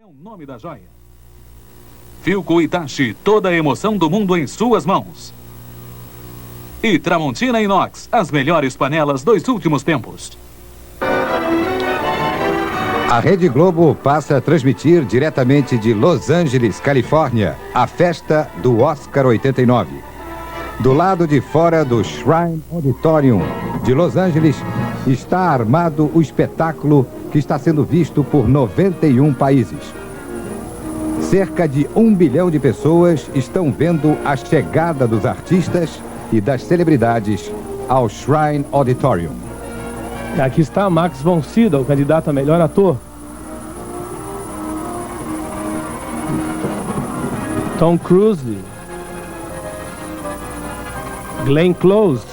É o nome da joia. Philco Itachi, toda a emoção do mundo em suas mãos. E Tramontina Inox, as melhores panelas dos últimos tempos. A Rede Globo passa a transmitir diretamente de Los Angeles, Califórnia, a festa do Oscar 89. Do lado de fora do Shrine Auditorium de Los Angeles está armado o espetáculo que está sendo visto por 91 países. Cerca de 1 bilhão de pessoas estão vendo a chegada dos artistas e das celebridades ao Shrine Auditorium. Aqui está Max von Sydow, candidato a melhor ator. Tom Cruise. Glenn Close.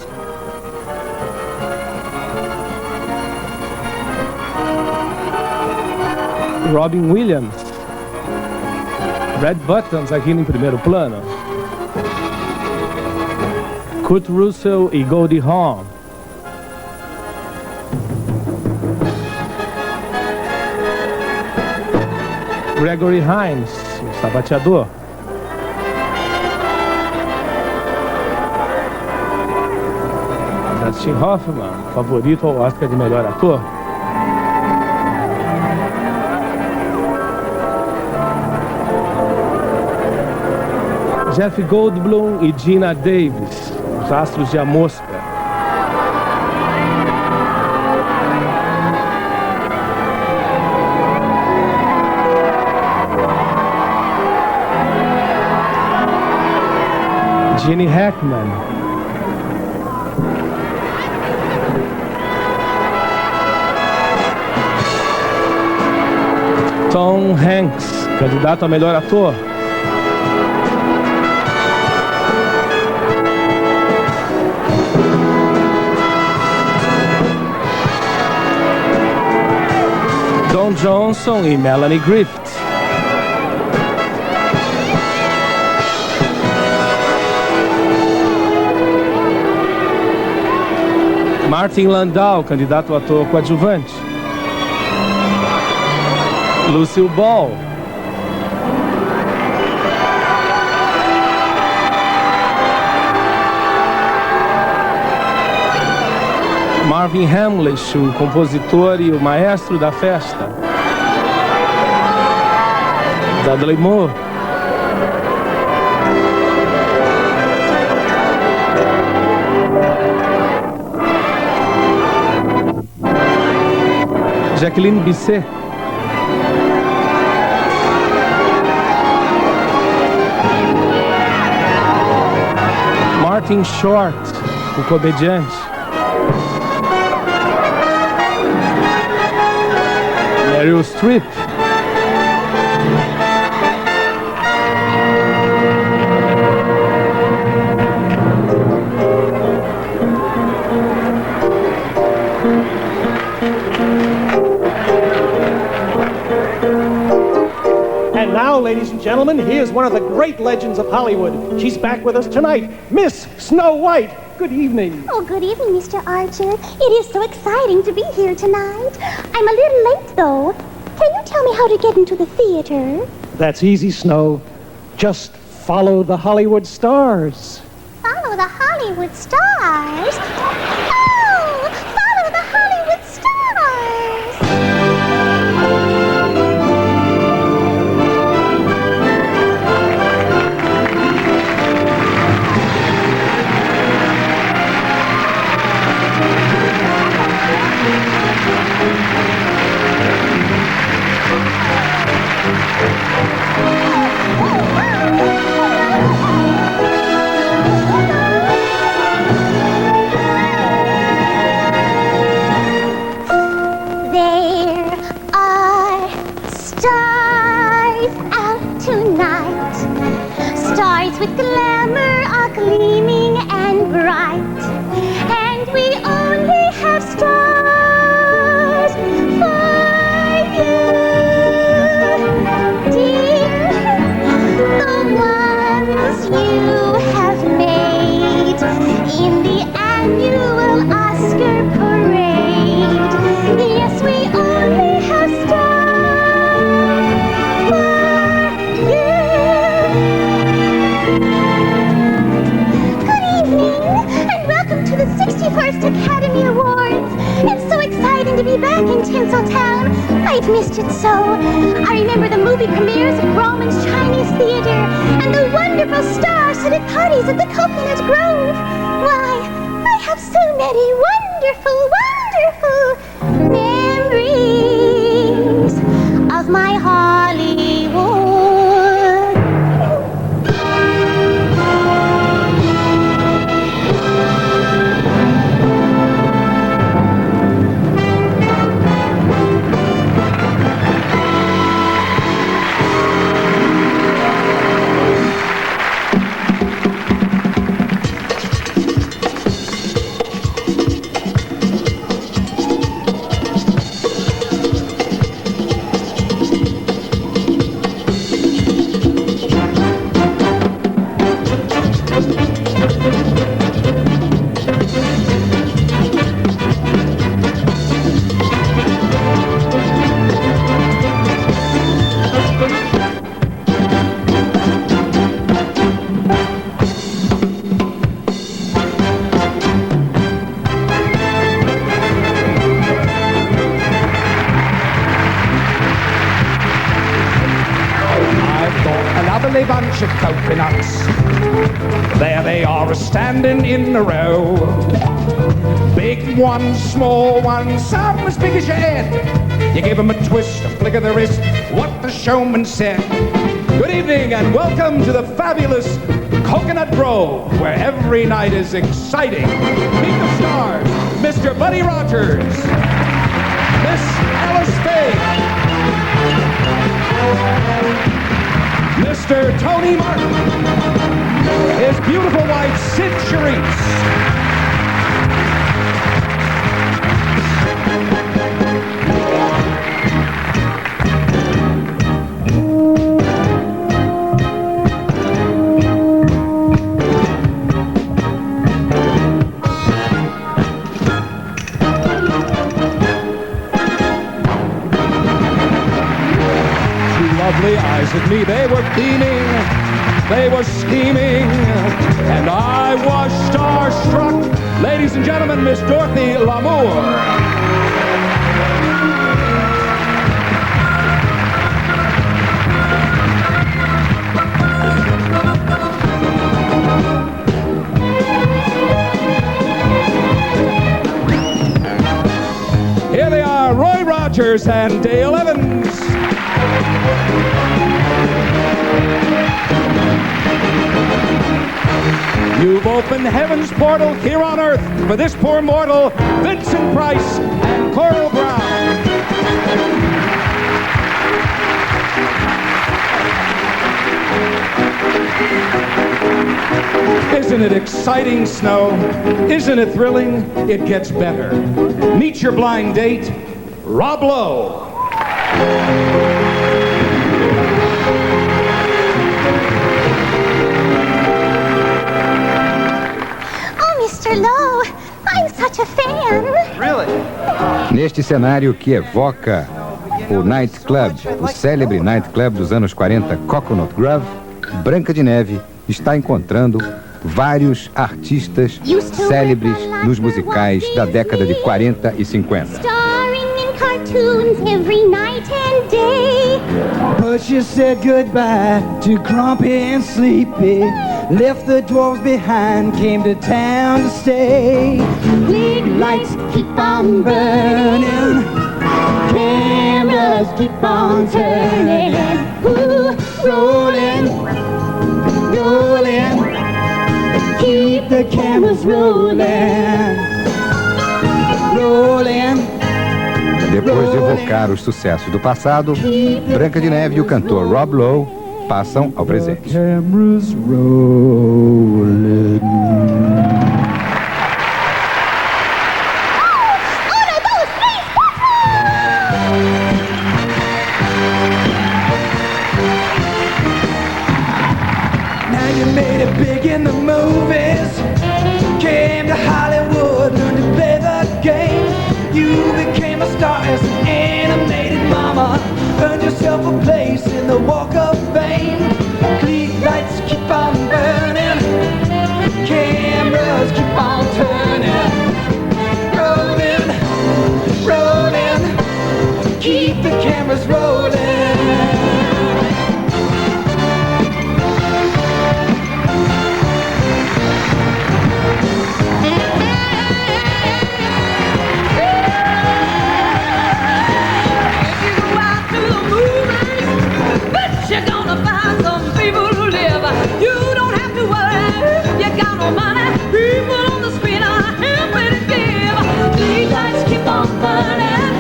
Robin Williams. Red Buttons aqui em primeiro plano. Kurt Russell e Goldie Hawn. Gregory Hines, o sapateador. Dustin Hoffman, favorito ao Oscar de melhor ator. Jeff Goldblum e Gina Davis, os astros de A Mosca. Gene Hackman. Tom Hanks, candidato a melhor ator. Don Johnson e Melanie Griffith. Martin Landau, candidato a ator coadjuvante. Lucille Ball. Marvin Hamlish, o compositor e o maestro da festa. Dudley Moore. Jacqueline Bisset. Martin Short, o comediante. Meryl Streep. And now, ladies and gentlemen, here's one of the great legends of Hollywood. She's back with us tonight, Miss Snow White. Good evening. Oh, good evening, Mr. Archer. It is so exciting to be here tonight. I'm a little late, though. Can you tell me how to get into the theater? That's easy, Snow. Just follow the Hollywood stars. Follow the Hollywood stars? Oh, follow the Hollywood stars! With glamour are gleaming and bright, and we only have stars for you, dear, the ones you have made in the annual Oscar parade. Yes, we only have stars I've missed it so. I remember the movie premieres at Grauman's Chinese Theater and the wonderful star-studded parties at the Coconut Grove. Why, I have so many wonderful, wonderful memories of my Hollywood. Bunch of coconuts. There they are, standing in a row. Big ones, small ones, some as big as your head. You give them a twist, a flick of the wrist, what the showman said. Good evening and welcome to the fabulous Coconut Grove, where every night is exciting. Meet the stars, Mr. Buddy Rogers, Miss Alice Faye, Mr. Tony Martin, his beautiful wife, Sid Charisse. Lovely eyes at me, they were beaming, they were scheming, and I was starstruck. Ladies and gentlemen, Miss Dorothy Lamour. Here they are, Roy Rogers and Dale Evans. You've opened heaven's portal here on earth for this poor mortal, Vincent Price and Coral Brown. Isn't it exciting, Snow? Isn't it thrilling? It gets better. Meet your blind date, Rob Lowe. Hello, I'm such a fan. Really? Neste cenário que evoca o nightclub, o célebre nightclub dos anos 40, Coconut Grove, Branca de Neve está encontrando vários artistas célebres nos musicais da década de 40 e 50. Cartoons every night and day. But she said goodbye to Grumpy and Sleepy, left the dwarves behind, came to town to stay. Big lights keep on burning, cameras keep on turning. Ooh, rolling, rolling, keep the cameras rolling, rolling. Depois de evocar os sucessos do passado, Branca de Neve e o cantor Rob Lowe passam ao presente. Cameras rolling. Now you made it big in the movies, came to Hollywood, learned to play the game. You became a star as an animated mama, earned yourself a place in the Walk of Fame. Clean lights keep on burning, cameras keep on turning. Rolling, rolling, keep keep the cameras rolling. You're gonna find some people who live. You don't have to worry. You got no money. People on the street are happy to give. Street lights keep on burning.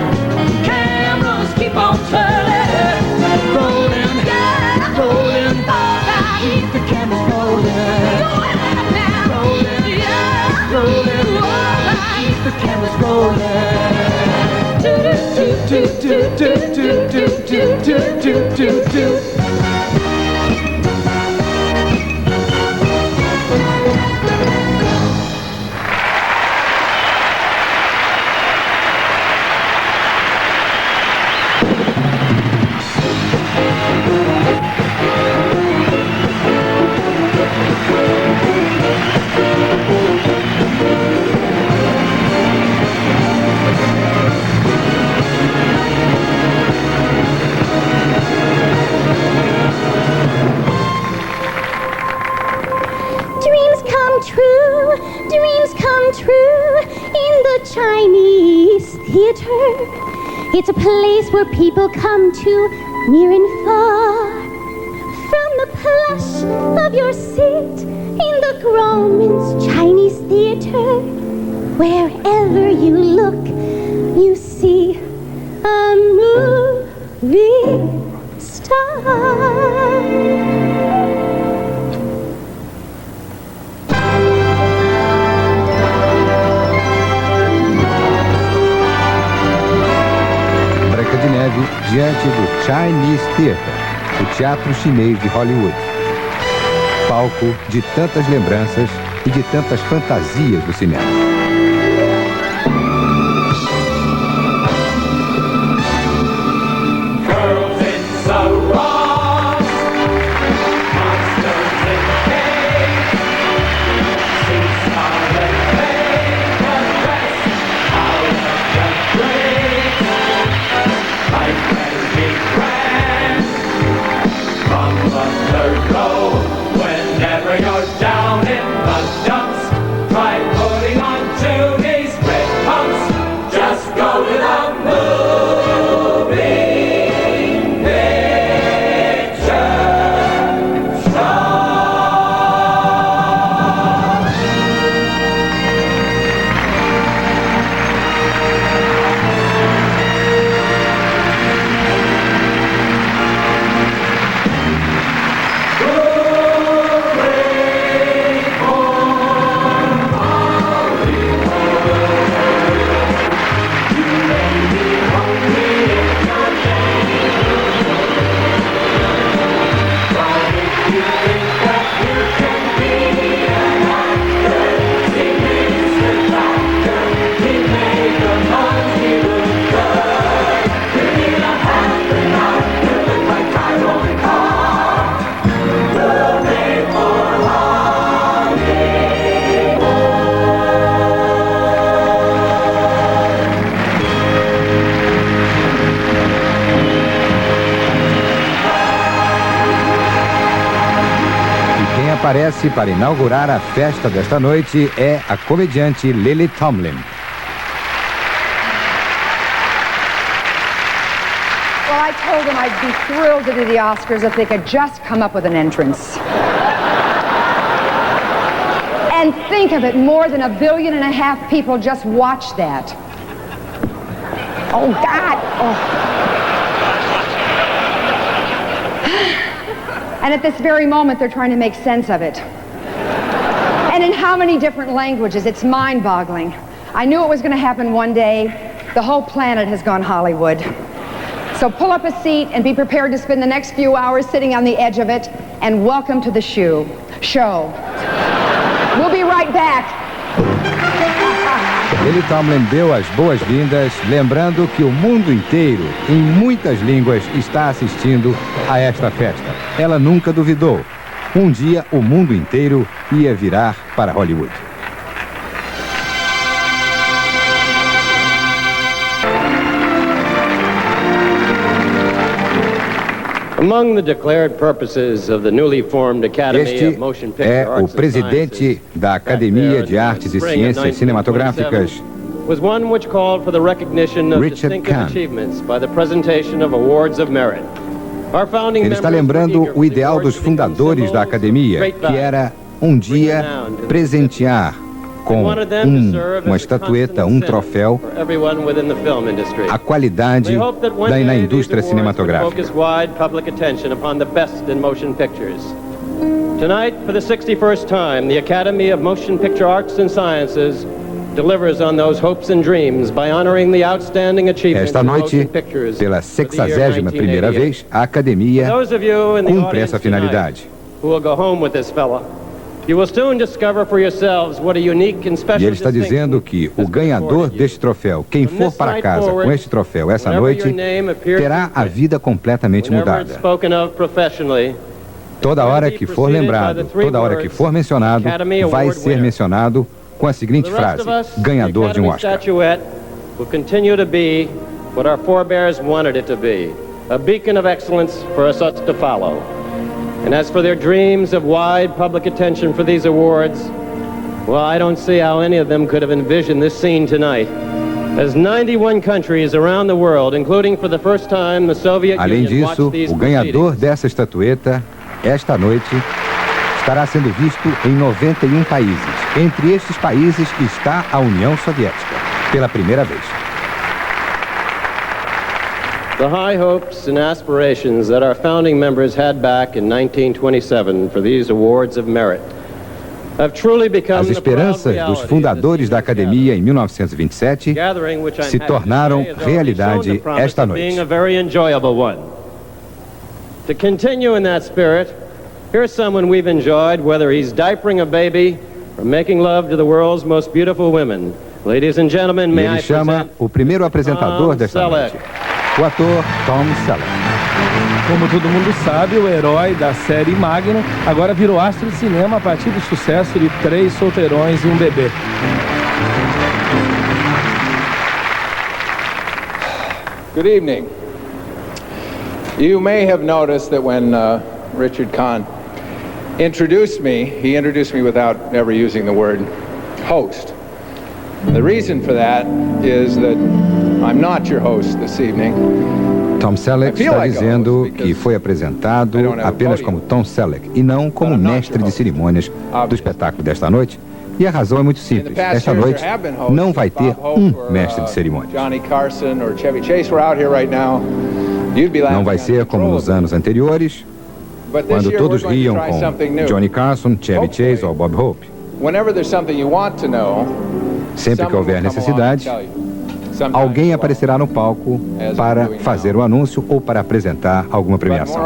Cameras keep on turning. Rolling, Yeah. rolling, Alright. keep the cameras rolling. Go ahead now. Rolling, Yeah. rolling, Alright. keep the cameras rolling. Do do do do do do do do do do do. Dreams come true in the Chinese theater. It's a place where people come to near and far. From the plush of your seat in the Grauman's Chinese theater, wherever you look, you see a movie star. De Neve diante do Chinese Theater, o teatro chinês de Hollywood. Palco de tantas lembranças e de tantas fantasias do cinema. Whenever you're down in the dumps, try putting on Judy's red pumps. Just go to the movie picture Aparece para inaugurar a festa desta noite é a comediante Lily Tomlin. Well, I told them I'd be thrilled to do the Oscars if they could just come up with an entrance. And think of it, more than 1.5 billion people just watched that. Oh, God. Oh. And at this very moment, they're trying to make sense of it. And in how many different languages? It's mind-boggling. I knew it was going to happen one day. The whole planet has gone Hollywood. So pull up a seat and be prepared to spend the next few hours sitting on the edge of it. And welcome to the show. We'll be right back. Lily Tomlin deu as boas-vindas, lembrando que o mundo inteiro, em muitas línguas, está assistindo a esta festa. Ela nunca duvidou. Um dia, o mundo inteiro ia virar para Hollywood. Among the declared purposes of the newly formed Academy Este of Motion Picture é o Arts and presidente Sciences, da Academia de Artes e Ciências Cinematográficas, was one which called for the recognition of Richard distinctive Kahn. achievements by the presentation of awards of merit. Our founding Ele está members lembrando were eager o for the ideal awards dos to become fundadores da symbols of Academia, great que value. era um dia presentear com uma estatueta, um troféu, For everyone within the film industry. a qualidade We hope that one na day indústria these awards would cinematográfica. focus wide public attention upon the best in motion pictures. Tonight, for the 61st time, the Academy of Motion Picture Arts and Sciences delivers on those hopes and dreams by honoring the outstanding achievements Esta in noite, motion pictures pela for the year 61ª 1988. vez, a Academia For those of you in the cumpre audience essa finalidade. tonight who will go home with this fella, you will soon discover for yourselves what a unique and special E ele está dizendo distinction que o has ganhador before you. deste troféu, quem for para casa com este troféu essa Whenever noite, your name appears terá in a print, vida completamente whenever it's mudada. spoken of professionally, Toda hora que for lembrado, toda hora que for mencionado, vai ser mencionado com a seguinte the rest frase: of us, ganhador the de um Academy Oscar. statuette will continue to be what our forebears wanted it to be, a beacon of excellence for us to follow. And as for their dreams of wide public attention for these awards, well, I don't see how any of them could have envisioned this scene tonight. As 91 countries around the world, including for the first time the Soviet Além Union, disso, watched these o ganhador proceedings. dessa estatueta, esta noite, estará sendo visto em 91 países. Entre estes países está a União Soviética, pela primeira vez. The high hopes and aspirations that our founding members had back in 1927 for these awards of merit have truly become As the proud esperanças dos reality fundadores da of this Academia em 1927 gathering, which I'm se happy to tornaram say has already realidade shown the promise esta of being noite. a very enjoyable one. To continue in that spirit, here's someone we've enjoyed, whether he's diapering a baby or making love to the world's most beautiful women. Ladies and gentlemen, E may ele I chama present o primeiro apresentador Tom desta Selleck. noite, o ator Tom Selleck. Como todo mundo sabe, o herói da série Magnum agora virou astro de cinema a partir do sucesso de 3 solteirões e um bebê. Good evening. You may have noticed that when Richard Kahn introduced me, he introduced me without ever using the word host. The reason for that is that I'm not your host this evening. Tom Selleck está dizendo que foi apresentado apenas como Tom Selleck e não como mestre de cerimônias do espetáculo desta noite. E a razão é muito simples. Esta noite não vai ter um mestre de cerimônias. Não vai ser como nos anos anteriores, quando todos riam com Johnny Carson, Chevy Chase ou Bob Hope. Sempre que houver necessidade, alguém aparecerá no palco para fazer o anúncio ou para apresentar alguma premiação.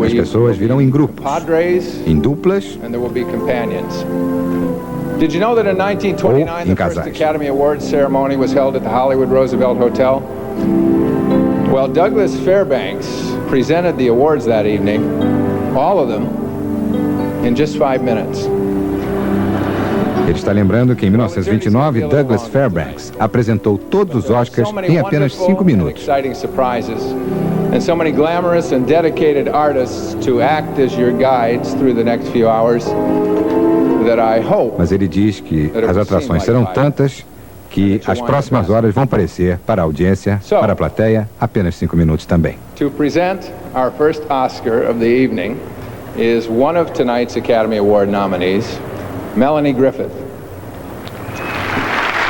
As pessoas virão em grupos, em duplas Did you know that in 1929 the first Academy Awards ceremony was held at the Hollywood Roosevelt Hotel? Well, Douglas Fairbanks presented the awards that evening, all of them, in just 5 minutes. Ele está lembrando que em 1929 Douglas Fairbanks apresentou todos os Oscars em apenas 5 minutos. And so many glamorous and dedicated artists to act as your guides through the next few hours that I hope. Mas ele diz que as atrações serão tantas que as próximas horas vão parecer para a audiência, para a plateia, apenas 5 minutos também. To present our first Oscar of the evening is one of tonight's Academy Award nominees, Melanie Griffith,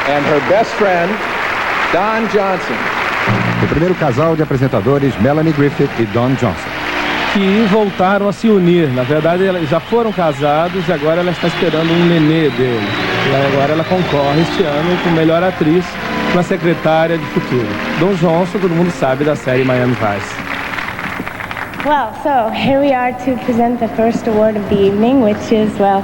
and her best friend, Don Johnson. O primeiro casal de apresentadores, Melanie Griffith e Don Johnson, que voltaram a se unir. Na verdade, eles já foram casados e agora ela está esperando um nenê dele. E agora ela concorre este ano com melhor atriz na Secretária de Futuro. Don Johnson, todo mundo sabe da série Miami Vice. Well, so here we are to present the first award of the evening, which is, well,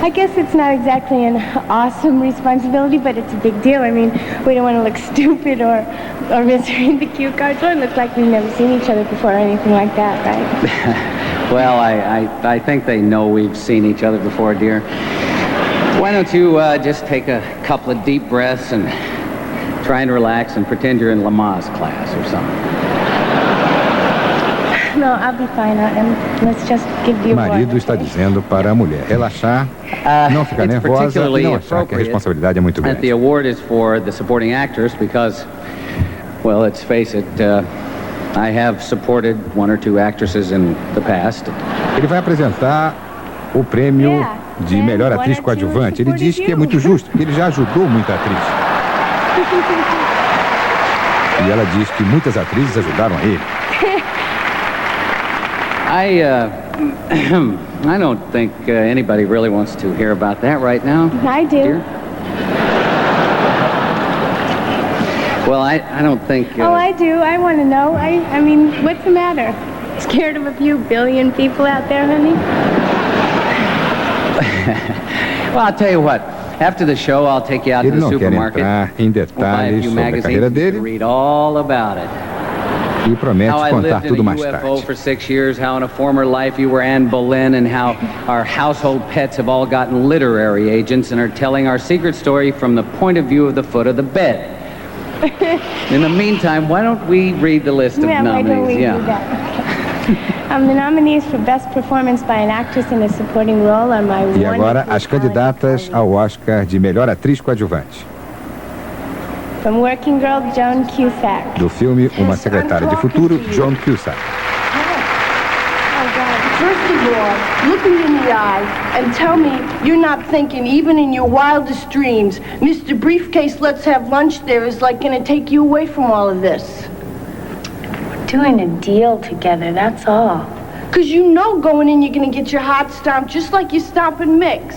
I guess it's not exactly an awesome responsibility, but it's a big deal. I mean, we don't want to look stupid or misread the cue cards. It looks like we've never seen each other before or anything like that, right? Well, I think they know we've seen each other before, dear. Why don't you just take a couple of deep breaths and try and relax and pretend you're in Lama's class or something. No, I'll be fine. Let's just give the O award. marido está dizendo para a mulher relaxar, não ficar It's nervosa e particularly não achar que a appropriate responsabilidade é muito that the grande. award is for the supporting actress because, well, let's face it, I have supported one or two actresses in the past. Ele vai apresentar o prêmio de melhor atriz coadjuvante. Ele diz que é muito justo, porque ele já ajudou muita atriz. E ela diz que muitas atrizes ajudaram a ele. I don't think anybody really wants to hear about that right now. I do. Dear. Well, I don't think... Oh, I do. I want to know. I mean, what's the matter? Scared of a few billion people out there, honey? Well, I'll tell you what. After the show, I'll take you out to Ele the não quer supermarket. entrar em We'll buy a detalhes few sobre a magazines carreira and you can dele read all about it. e promete How I contar lived in tudo a mais UFO tarde. for 6 years, how in a former life you were Anne Boleyn, and how our household pets have all gotten literary agents and are telling our secret story from the point of view of the foot of the bed. In the meantime, why don't we read the list of Why don't we nominees? do that? The nominees for Best Performance by an Actress in a Supporting Role are my E agora wonderful as candidatas ao Oscar de melhor atriz coadjuvante. From Working Girl, Joan Cusack. Do filme Uma Secretária de Futuro, Joan Cusack. First of all, look me in the eye and tell me you're not thinking, even in your wildest dreams, Mr. Briefcase, let's have lunch there is like going to take you away from all of this. We're doing a deal together, that's all. Because you know going in you're going to get your heart stomped just like you stomping Mix.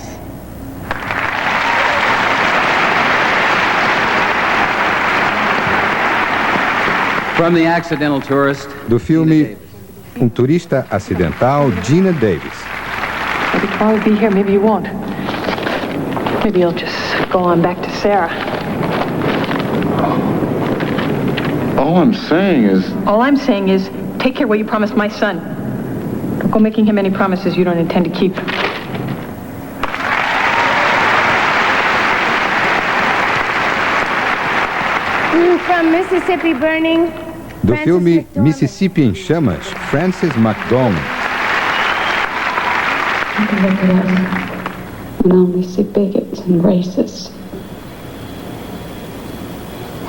From The Accidental Tourist. Do filme Turista Acidental, Gina Davis. Maybe Carl will be here, maybe you won't. Maybe you'll just go on back to Sarah. All I'm saying is, take care what you promised my son. Don't go making him any promises you don't intend to keep. From Mississippi Burning. Do filme Mississippi em Chamas, Frances McDormand. You can look at us and only see bigots and racists.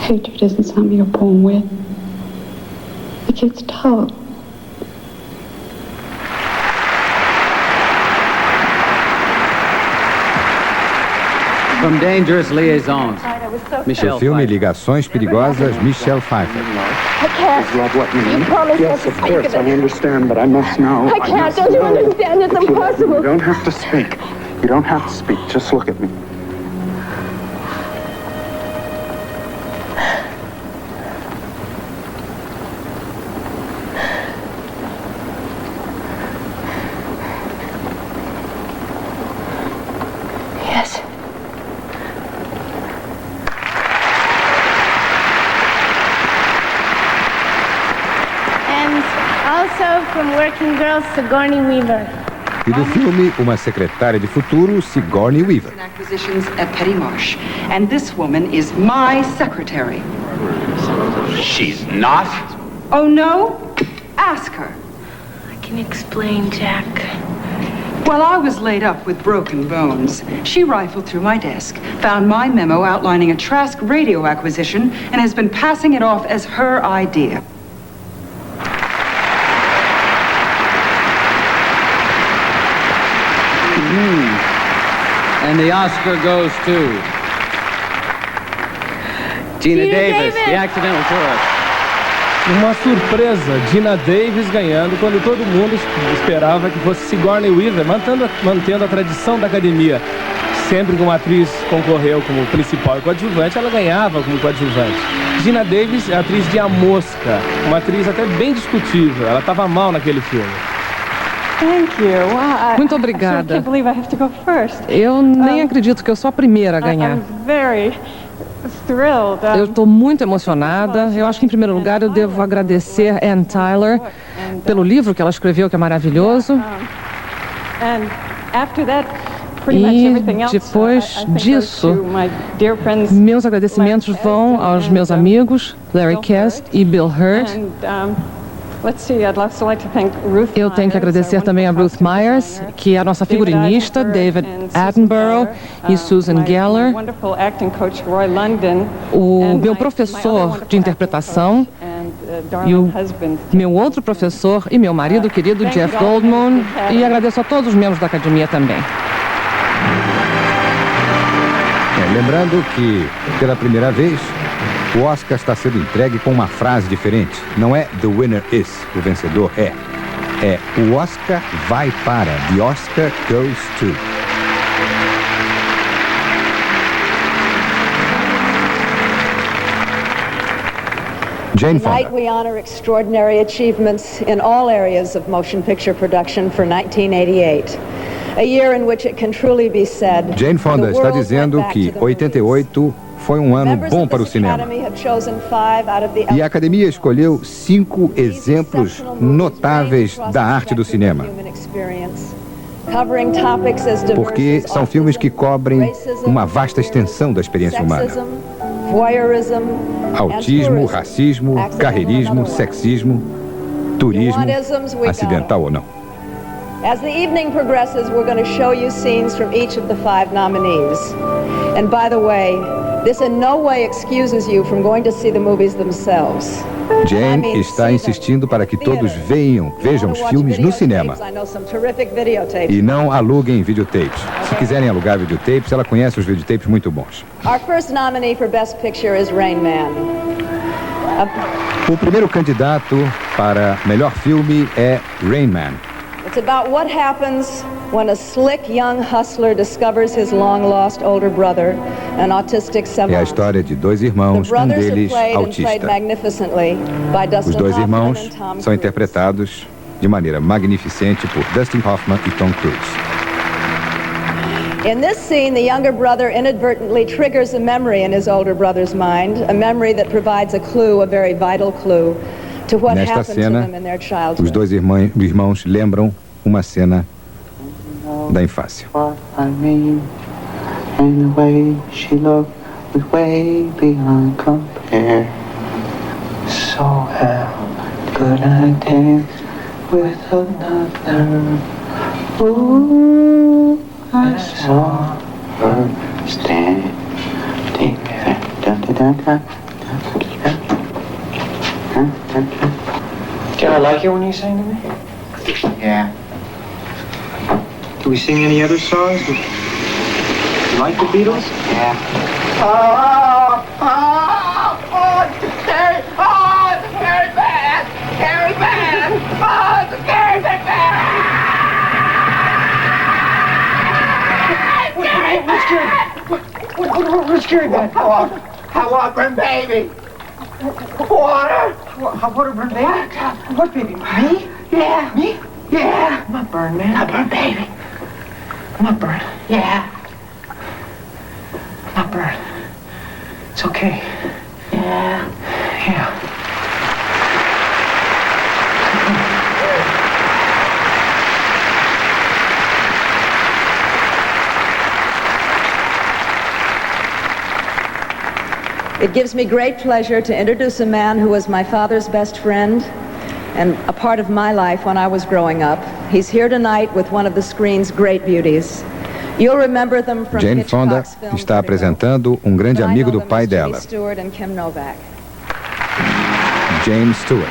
Hatred isn't something you're born with. It gets taught. From Dangerous Liaisons. Do filme Ligações Perigosas, Michelle Pfeiffer. I can't. You promised not to speak of it. I understand, but I must know. I can't. Don't you understand? It's impossible. You don't have to speak. You don't have to speak. Just look at me. Yes. And also from Working Girl, Sigourney Weaver. E do filme Uma Secretária de Futuro, Sigourney Weaver. Acquisitions at Petty Marsh. And this woman is my secretary. She's not? Oh, no? Ask her. I can explain, Jack. While I was laid up with broken bones, she rifled through my desk, found my memo outlining a Trask radio acquisition, and has been passing it off as her idea. And the Oscar goes to Gina Davis, The Accidental Tourist. Uma surpresa, Gina Davis ganhando quando todo mundo esperava que fosse Sigourney Weaver, mantendo a tradição da academia. Sempre que uma atriz concorreu como principal e coadjuvante, ela ganhava como coadjuvante. Gina Davis é atriz de A Mosca, uma atriz até bem discutível. Ela estava mal naquele filme. Muito obrigada. Eu nem acredito que eu sou a primeira a ganhar. Eu estou muito emocionada. Eu acho que, em primeiro lugar, eu devo agradecer Ann Tyler pelo livro que ela escreveu, que é maravilhoso. E depois disso, meus agradecimentos vão aos meus amigos Larry Kast e Bill Hurt. Eu tenho que agradecer também a Ruth Myers, que é a nossa figurinista, David Attenborough e Susan Geller, o meu professor de interpretação e o meu outro professor e meu marido querido Jeff Goldman, e agradeço a todos os membros da academia também. Lembrando que, pela primeira vez, o Oscar está sendo entregue com uma frase diferente. Não é "The winner is", o vencedor é. É "O Oscar vai para", "The Oscar goes to". Jane Fonda. Tonight we honor extraordinary achievements in all areas of motion picture production for 1988. A year in which it can truly be said. Jane Fonda está dizendo que 88 foi um ano bom para o cinema. E a Academia escolheu 5 exemplos notáveis da arte do cinema. Porque são filmes que cobrem uma vasta extensão da experiência humana. Autismo, racismo, carreirismo, sexismo, turismo, acidental ou não. As the evening progresses, we're going to show you scenes from each of the 5 nominees. And by the way, this in no way excuses you from going to see the movies themselves. Jane está insistindo para que todos vejam os filmes no cinema e não aluguem videotapes. Se quiserem alugar videotapes, ela conhece os videotapes muito bons. Our first nominee for Best Picture is Rain Man. O primeiro candidato para melhor filme é Rain Man. It's about what happens when a slick young hustler discovers his long-lost older brother, an autistic savant. É a história de 2 irmãos, um deles autista. Os 2 irmãos são interpretados de maneira magnificente por Dustin Hoffman e Tom Cruise. In this scene, the younger brother inadvertently triggers a memory in his older brother's mind, a memory that provides a clue, a very vital clue, to what Nesta happened to cena, them in their childhood. os 2 irmãos lembram uma cena da infância. What I mean, and the way she looked was way beyond compare. So how could I dance with another? Ooh, I saw her standing there. Dun, dun, dun, dun, dun, dun, dun, dun. Can I like it when you sing to me? Yeah. Do we sing any other songs? Do you like the Beatles? Yeah. Scary! Oh, it's scary bad! Scary bad! Oh, it's scary bad! Where's Scary Bad? I want burn baby! Water! How water burn baby? What baby? Me? Yeah! Me? Yeah! I'm not burned, man. I burn baby! I'm not burned. Yeah! I'm not burned. It's okay. Yeah! Yeah. It gives me great pleasure to introduce a man who was my father's best friend and a part of my life when I was growing up. He's here tonight with one of the screen's great beauties. You'll remember them from Jane Fonda Hitchcock's film está apresentando um grande amigo do pai dela, Stewart and Kim Novak. James Stewart.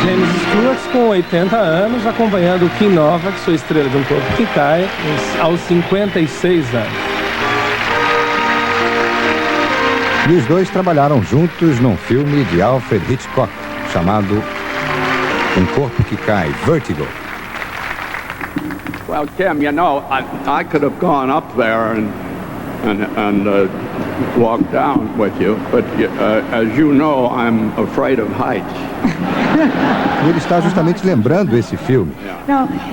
James Stewart, com 80 anos, acompanhando Kim Novak, sua estrela de um corpo que cai, aos 56 anos. E os 2 trabalharam juntos num filme de Alfred Hitchcock chamado Um Corpo que Cai, Vertigo. Well, Kim, you know, I could have gone up there and walked down with you, but as you know, I'm afraid of heights. Ele está justamente lembrando esse filme,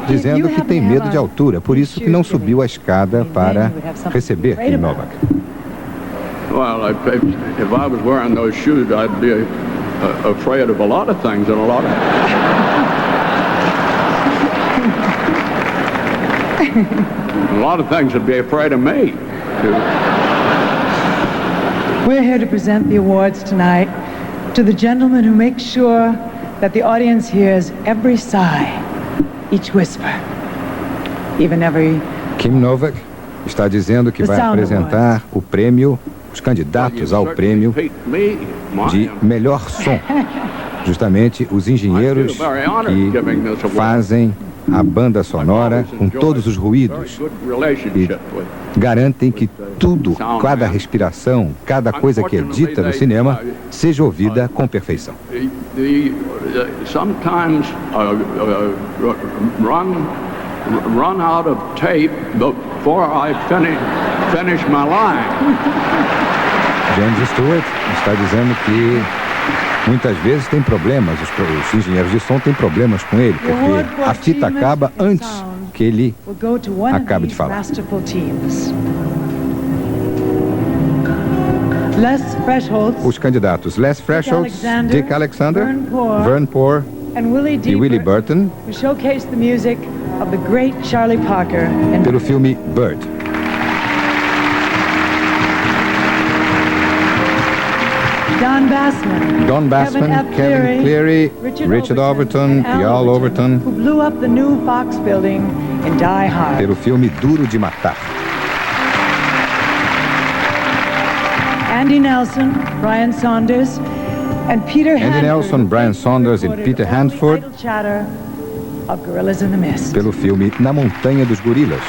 dizendo que tem medo de altura, por isso que não subiu a escada para receber Kim Novak. Well, if I was wearing those shoes, I'd be afraid of a lot of things and a lot of... A lot of things would be afraid of me. We're here to present the awards tonight to the gentleman who makes sure that the audience hears every sigh, each whisper, even every... Kim Novak está dizendo que vai apresentar o prêmio, os candidatos ao prêmio de melhor som. Justamente os engenheiros que fazem a banda sonora com todos os ruídos e garantem que tudo, cada respiração, cada coisa que é dita no cinema, seja ouvida com perfeição. Sometimes run out of tape before I finish my line. James Stewart está dizendo que muitas vezes tem problemas, os engenheiros de som têm problemas com ele, porque a fita acaba antes que ele acabe de falar. Os candidatos Les Fresholds, Dick Alexander, Vern Poor e Willie Burton pelo filme Bird. Don Bassman, Kevin Cleary, Richard Overton e Al Overton pelo filme Duro de Matar. Andy Nelson, Brian Saunders and Peter Andy Nelson, Brian Saunders e Peter Handford pelo filme Na Montanha dos Gorilas.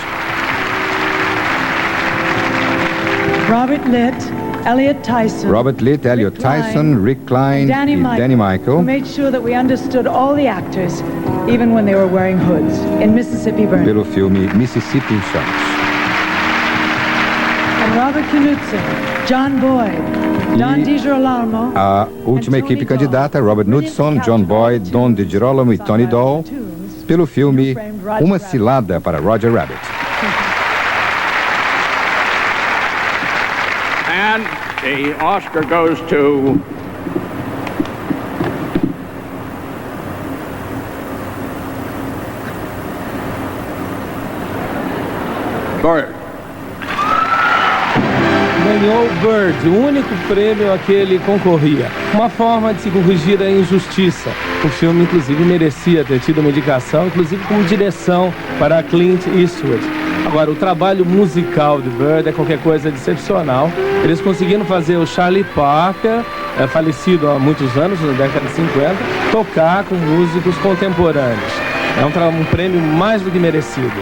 Robert Litt, Elliot Tyson, Rick Klein e Danny Michael who made sure that we understood all the actors, even when they were wearing hoods, in Mississippi Burning. Pelo filme Mississippi Chance. And Robert Knudsen, John Boyd, Don DiGirolamo. A última equipe candidata, Robert Knudsen, John Boyd, Don DiGirolamo e Tony Doll, pelo filme Uma Cilada para Roger Rabbit. And the Oscar goes to Bird. Ganhou Bird, o único prêmio a que ele concorria. Uma forma de se corrigir a injustiça. O filme, inclusive, merecia ter tido uma indicação, inclusive como direção para Clint Eastwood. Agora, o trabalho musical de Bird é qualquer coisa de excepcional. Eles conseguiram fazer o Charlie Parker, falecido há muitos anos, na década de 50, tocar com músicos contemporâneos. É um prêmio mais do que merecido.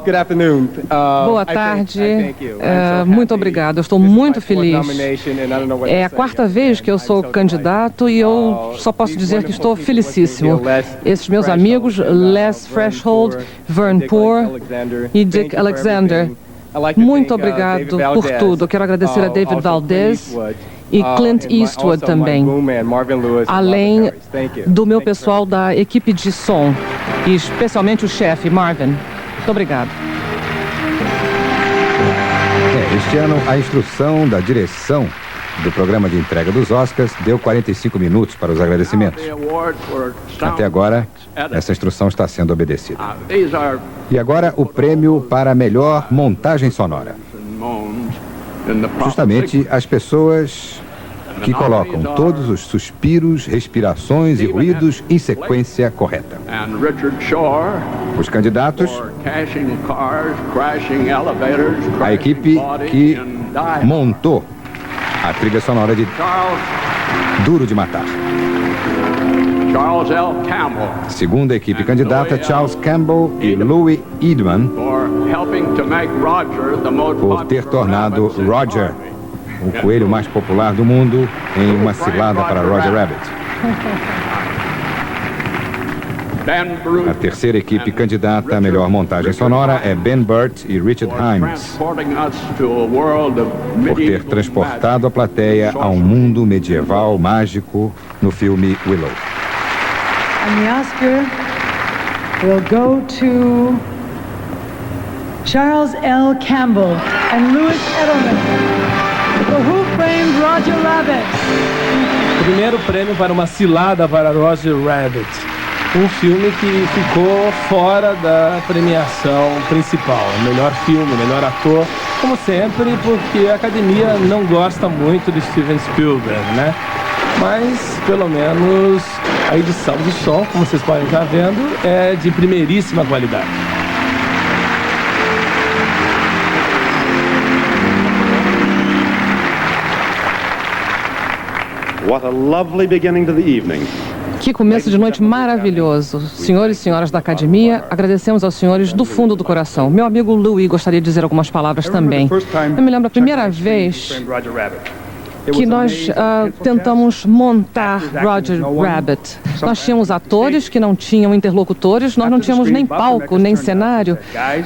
Good afternoon. Boa tarde. Muito obrigado. Eu estou muito feliz. É a quarta vez que eu sou candidato e eu só posso dizer que estou felicíssimo. Esses meus amigos, Les Freshold, Vern Poor e Dick Alexander, muito obrigado por tudo. Eu quero agradecer a David Valdez e Clint Eastwood também, além do meu pessoal da equipe de som, e especialmente o chefe, Marvin. Muito obrigado. Este ano, a instrução da direção do programa de entrega dos Oscars deu 45 minutos para os agradecimentos. Até agora, essa instrução está sendo obedecida. E agora, o prêmio para a melhor montagem sonora. Justamente as pessoas que colocam todos os suspiros, respirações e ruídos em sequência correta. Os candidatos, a equipe que montou a trilha sonora de Duro de Matar. Segunda equipe candidata, Charles Campbell e Louis Eadman, por ter tornado Roger, o coelho mais popular do mundo, em Uma Cilada para Roger Rabbit. A terceira equipe candidata à melhor montagem sonora é Ben Burt e Richard Hymes, por ter transportado a plateia a um mundo medieval mágico no filme Willow. And the Oscar will go to Charles L. Campbell and Louis Edelman for Who Framed Roger Rabbit. Primeiro prêmio para uma cilada para Roger Rabbit, um filme que ficou fora da premiação principal. Melhor filme, melhor ator, como sempre, porque a academia não gosta muito de Steven Spielberg, né? Mas, pelo menos, a edição de som, como vocês podem estar vendo, é de primeiríssima qualidade. What a lovely beginning to the evening. Que começo de noite maravilhoso. Senhores e senhoras da academia, agradecemos aos senhores do fundo do coração. Meu amigo Louis gostaria de dizer algumas palavras também. Eu me lembro a primeira vez que nós tentamos montar Roger Rabbit. Nós tínhamos atores que não tinham interlocutores, nós não tínhamos nem palco, nem cenário.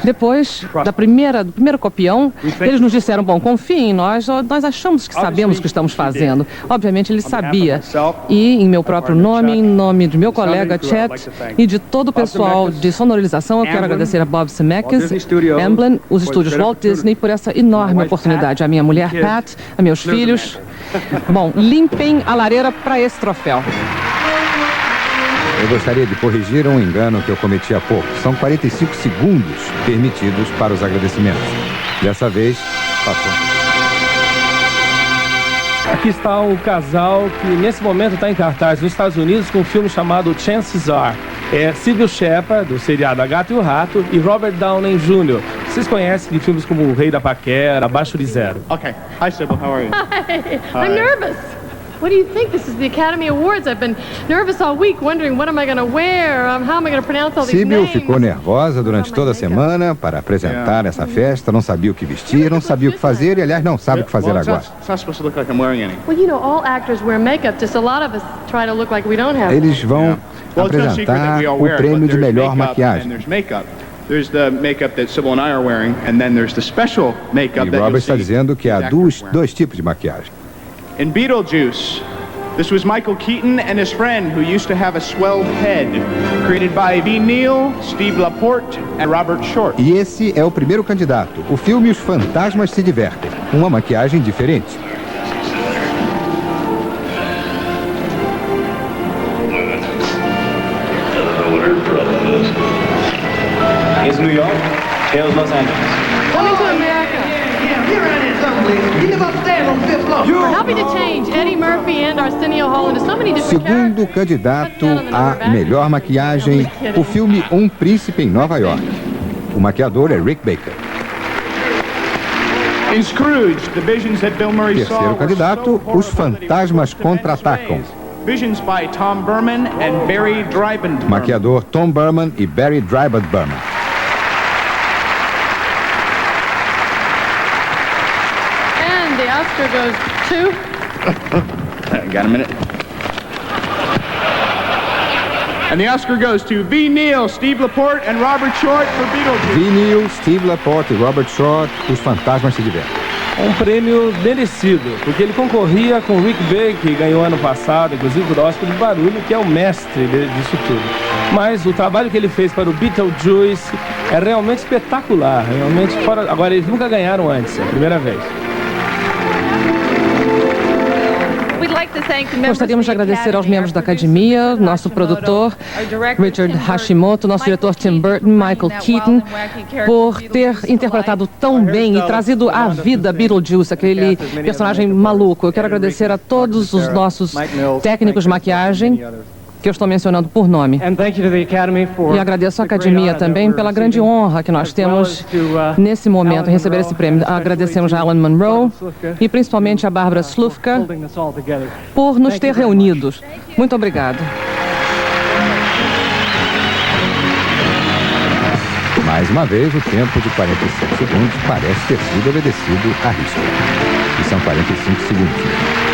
Depois do primeiro copião, eles nos disseram, bom, confiem em nós achamos que sabemos o que estamos fazendo. Obviamente ele sabia. E em meu próprio nome, em nome do meu colega Chet e de todo o pessoal de sonorização, eu quero agradecer a Bob Zemeckis, Amblin, os estúdios Walt Disney por essa enorme oportunidade. A minha mulher Pat, a meus filhos. Bom, limpem a lareira para esse troféu. Eu gostaria de corrigir um engano que eu cometi há pouco. São 45 segundos permitidos para os agradecimentos. Dessa vez, passou. Aqui está um casal que nesse momento está em cartaz nos Estados Unidos com um filme chamado Chances Are. É Sybil Shepherd, do seriado A Gata e o Rato, e Robert Downey Jr. Vocês conhecem de filmes como O Rei da Paquera, Abaixo de Zero. Okay. Hi, Sybil. How are you? Hi. I'm nervous. What do you think? This is the Academy Awards. I've been nervous all week, wondering what am I going to wear? How am I going to pronounce all these Sybil names? ficou nervosa durante toda a semana para apresentar essa festa, não sabia o que vestir, não sabia o que fazer e, aliás, não sabe o que fazer agora. It's not supposed to look like I'm wearing any. Well, you know, all actors wear makeup. Just a lot of us try to look like we don't have. Eles vão apresentar o prêmio de melhor maquiagem. There's the makeup that Sybil and I are wearing, and then there's the special makeup E that Robert you'll está see dizendo que há dois tipos de maquiagem. in Beetlejuice. This was Michael Keaton and his friend who used to have a swelled head, created by V. Neal, Steve Laporte and Robert Short. E esse é o primeiro candidato. O filme Os Fantasmas se Divertem. Uma maquiagem diferente. Here's New York, here's Los Angeles. Coming to America. Get around here, someplace. You live upstairs on Fifth Floor. Helping to change Eddie Murphy and Arsenio Hall into so many different Segundo candidato a melhor maquiagem, o filme Um Príncipe em Nova York. O maquiador é Rick Baker. In Scrooge, the visions that Bill Murray saw Terceiro were candidato, so Os Fantasmas Contra-Atacam. Visions by Tom Berman and Barry Dryband. Maquiador Tom Berman e Barry Dryband Berman. And the Oscar goes to... Got a minute? And the Oscar goes to V. Neal, Steve Laporte and Robert Short for Beetlejuice. V. Neal, Steve Laporte e Robert Short, Os Fantasmas se Divertem. Um prêmio merecido, porque ele concorria com Rick Baker, que ganhou ano passado, inclusive por Oscar de Barulho, que é o mestre disso tudo. Mas o trabalho que ele fez para o Beetlejuice é realmente espetacular, realmente fora. Agora, eles nunca ganharam antes, é a primeira vez. Gostaríamos de agradecer aos membros da academia, nosso produtor Richard Hashimoto, nosso diretor Tim Burton, Michael Keaton, por ter interpretado tão bem e trazido à vida Beetlejuice, aquele personagem maluco. Eu quero agradecer a todos os nossos técnicos de maquiagem, que eu estou mencionando por nome. E agradeço à Academia também pela grande honra que nós temos nesse momento em receber esse prêmio. Agradecemos a Alan Monroe e principalmente a Barbara Slufka por nos ter reunidos. Muito obrigado. Mais uma vez, o tempo de 45 segundos parece ter sido obedecido à risca. E são 45 segundos.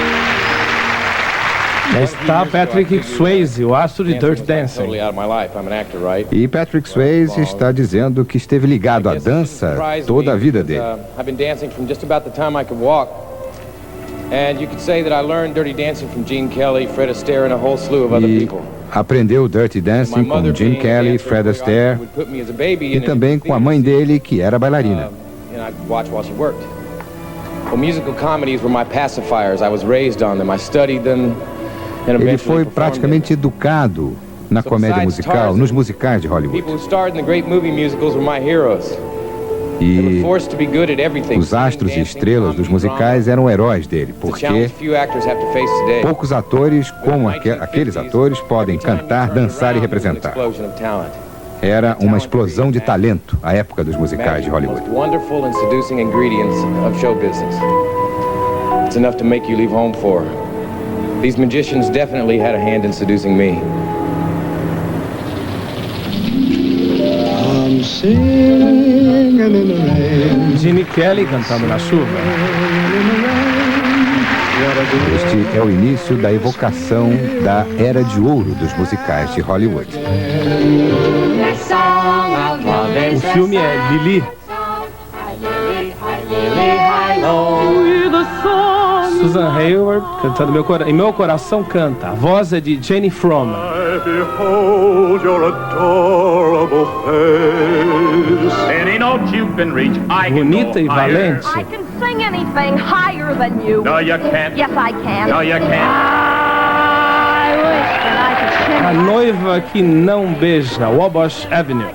Está Patrick Swayze, o astro de Dirty Dancing. E Patrick Swayze está dizendo que esteve ligado à dança toda a vida dele. And you could say that I learned Dirty Dancing from Gene Kelly, Fred Astaire, and a whole slew of other people. Aprendeu Dirty Dancing com Gene Kelly, Fred Astaire e também com a mãe dele, que era bailarina. And I'd watch while she worked. Well, musical comedies were my pacifiers. I was raised on them. I studied them. Ele foi praticamente educado na comédia musical, nos musicais de Hollywood. E os astros e estrelas dos musicais eram heróis dele, porque poucos atores, como aqueles atores, podem cantar, dançar e representar. Era uma explosão de talento à época dos musicais de Hollywood. It's enough to make you leave home for. These magicians definitely had a hand in seducing me. I'm singing in the rain. Gene Kelly cantando na chuva. Este é o início da evocação da era de ouro dos musicais de Hollywood. O filme é Lili. Susan Hayward cantando Em Meu Coração Canta. A voz é de Jane Froman. Bonita e valente. I can sing anything higher than you. No, you can't. Yes, I can. No, you can't. I wish that I could sing. A noiva que não beija, Wabash Avenue.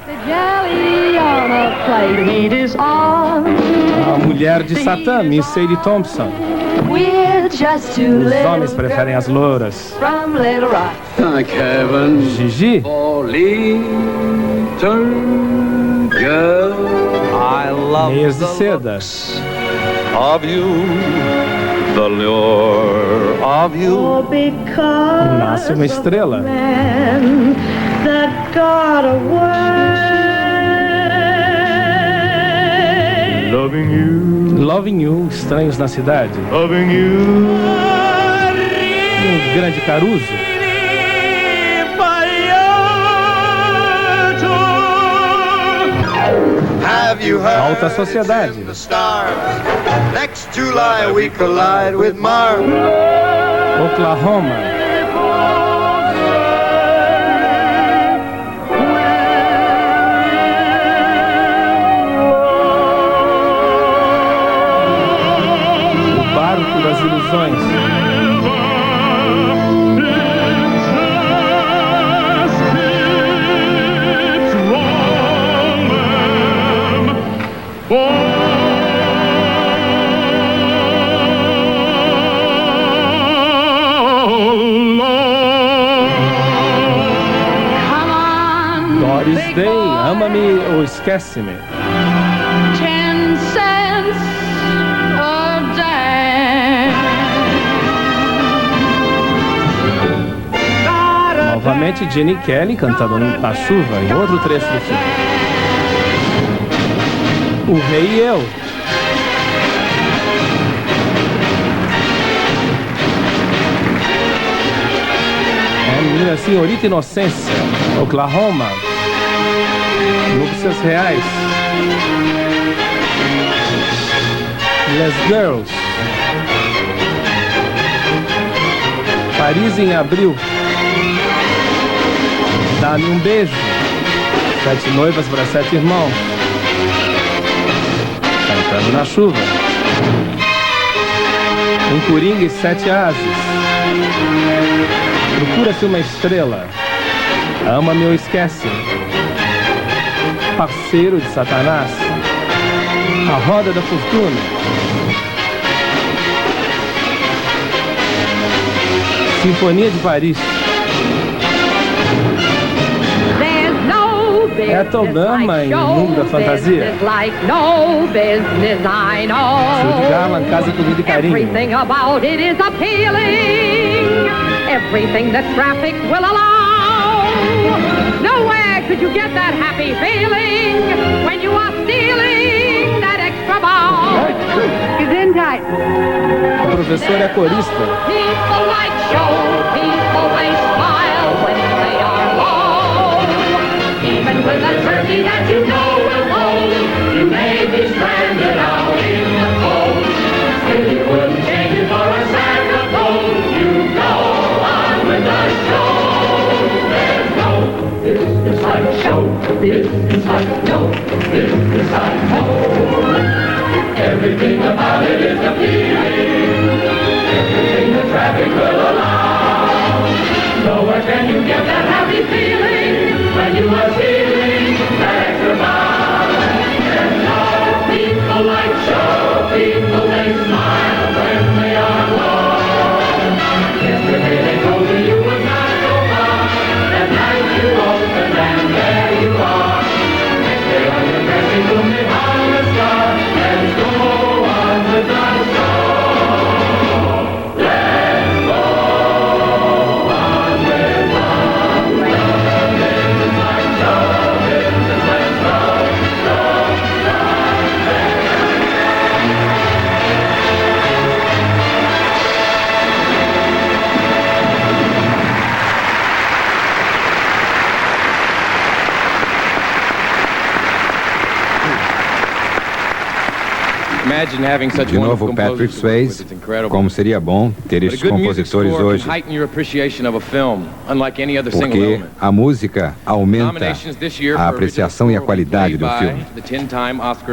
A mulher de Satã, Miss Sadie Thompson. Os homens preferem as louras. Thank heaven. Gigi. For little girl. I love Meias de seda. Of you, the lure of you. Nasce uma estrela. Loving you. Loving You, Estranhos na Cidade. Loving you. Um grande Caruso. Have you heard Alta Sociedade. the stars? Next July we collide with Mars. Oklahoma. O Barco das Ilusões. Doris Day, Ama-me ou Esquece-me. 10 cents a day. Novamente Gene Kelly cantando na chuva em outro trecho do filme. O Rei e Eu. É Minha Senhorita Inocência, Oklahoma. Núpcias Reais. Les Girls. Paris em Abril. Dá-me um beijo. 7 noivas para 7 irmãos. Cantando na chuva. Um coringa e 7 ases. Procura-se uma estrela. Ama-me ou esquece. Parceiro de Satanás. A Roda da Fortuna. Sinfonia de Paris. Ethel Dama em Mundo da Fantasia. Judy Garland, Casa, Comida e Carinho. Everything about it is appealing. Everything that traffic will allow. Nowhere could you get that happy feeling when you are stealing that extra bow. Gesundheit. A professora é corista. People like show, people they smile when they are low. Even with a turkey that you know will hold, you may be stranded out in the cold. Still you wouldn't change it for a Business like no business like home. Everything about it is appealing. Everything the traffic will allow. Nowhere can you get that happy feeling when you are feeling that extra bow. And now people like show, people they smile when they are alone. Yesterday they told you would not go far. That night you open and there you are. Next day on your dressing room they hung a star. Let's go on without a song. Let's go on without a song. Business like show, business like show, De novo, Patrick Swayze. Como seria bom ter estes compositores hoje, porque a música aumenta a apreciação e a qualidade do filme.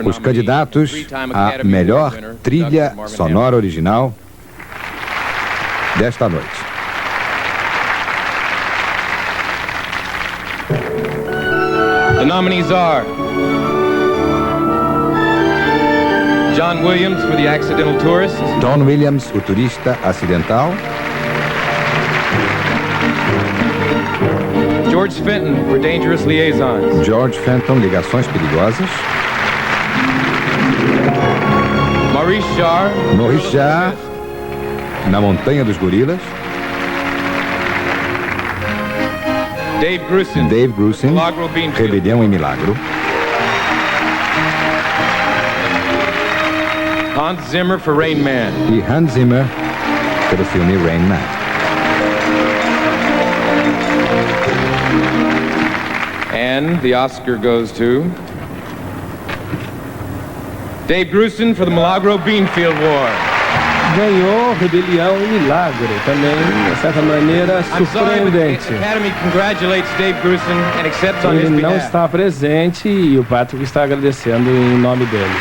Os candidatos à melhor trilha sonora original desta noite. The nominees are John Williams for The Accidental Tourist. John Williams, o turista acidental. George Fenton for Dangerous Liaisons. George Fenton, Ligações Perigosas. Maurice Jarre, Na Montanha dos Gorilas. Dave Grusin, Rebelião em Milagro. Hans Zimmer for Rain Man. E Hans Zimmer pelo filme Rain Man. And the Oscar goes to Dave Grusin for the Milagro Beanfield War. Ganhou Rebelião e Milagro, também, de certa maneira, surpreendente. Ele não está presente e o Patrick está agradecendo em nome dele.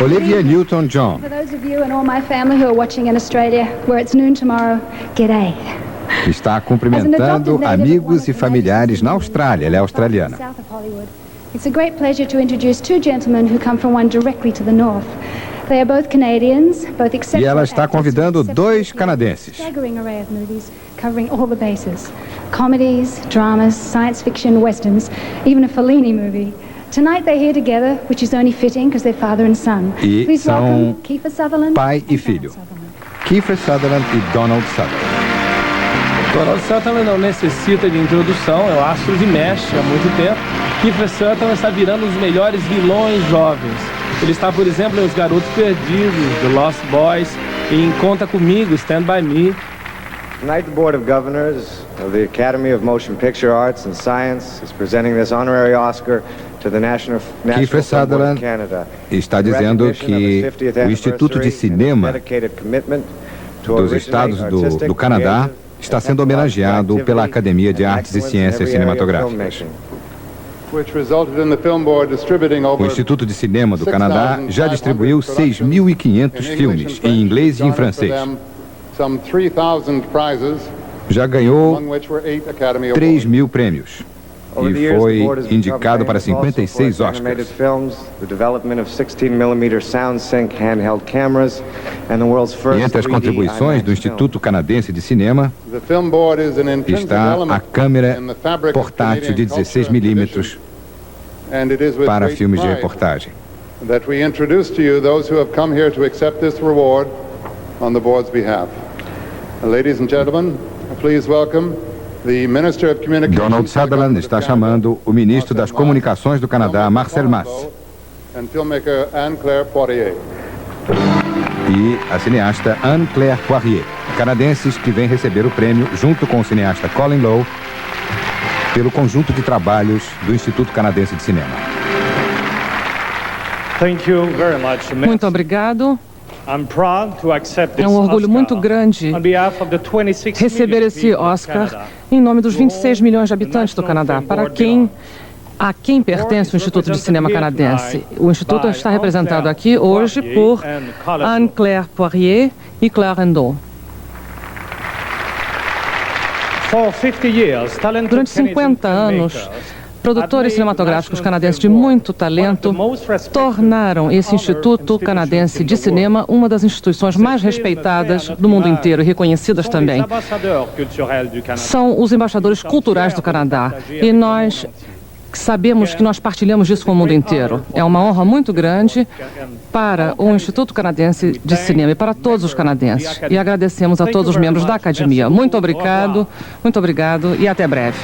Olivia Newton-John. For those of you and all my family who are watching in Australia, where it's noon tomorrow, g'day. Está cumprimentando amigos e familiares na Austrália. Ela é australiana. South of Hollywood. It's a great pleasure to introduce two gentlemen who come from one directly to the north. They are both Canadians, both exceptional. E ela está convidando dois canadenses. Staggering array of movies covering all the bases: comedies, dramas, science fiction, westerns, even a Fellini movie. Tonight they're here together, which is only fitting because they're father and son. E Please são welcome Kiefer Sutherland pai e filho. Kiefer Sutherland e Donald Sutherland. Donald Sutherland não necessita de introdução, é o astro de mesh há muito tempo. Kiefer Sutherland está virando um dos melhores vilões jovens. Ele está, por exemplo, em Os Garotos Perdidos, The Lost Boys, e em Conta Comigo, Stand By Me. Tonight, the Board of Governors of the Academy of Motion Picture Arts and Science is presenting this honorary Oscar to the National Kiefer Sutherland está dizendo que o Instituto de Cinema dos Estados do Canadá está sendo homenageado pela Academia de Artes e Ciências Cinematográficas. O Instituto de Cinema do Canadá já distribuiu 6.500 filmes em inglês e em francês. Já ganhou 3.000 prêmios e foi indicado para 56 Oscars. E entre as contribuições do Instituto Canadense de Cinema está a câmera portátil de 16 milímetros para filmes de reportagem. Ladies and gentlemen, please welcome the Minister of Communications. Donald Sutherland está chamando o ministro das Comunicações do Canadá, Marcel Mass. And filmmaker Anne-Claire Poirier. E a cineasta Anne-Claire Poirier, canadenses que vem receber o prêmio junto com o cineasta Colin Lowe pelo conjunto de trabalhos do Instituto Canadense de Cinema. Muito obrigado. É um orgulho muito grande receber esse Oscar em nome dos 26 milhões de habitantes do Canadá, a quem pertence o Instituto de Cinema Canadense. O Instituto está representado aqui hoje por Anne-Claire Poirier e Claire Endo. Durante 50 anos, produtores cinematográficos canadenses de muito talento tornaram esse Instituto Canadense de Cinema uma das instituições mais respeitadas do mundo inteiro e reconhecidas também. São os embaixadores culturais do Canadá e nós sabemos que nós partilhamos disso com o mundo inteiro. É uma honra muito grande para o Instituto Canadense de Cinema e para todos os canadenses. E agradecemos a todos os membros da Academia. Muito obrigado e até breve.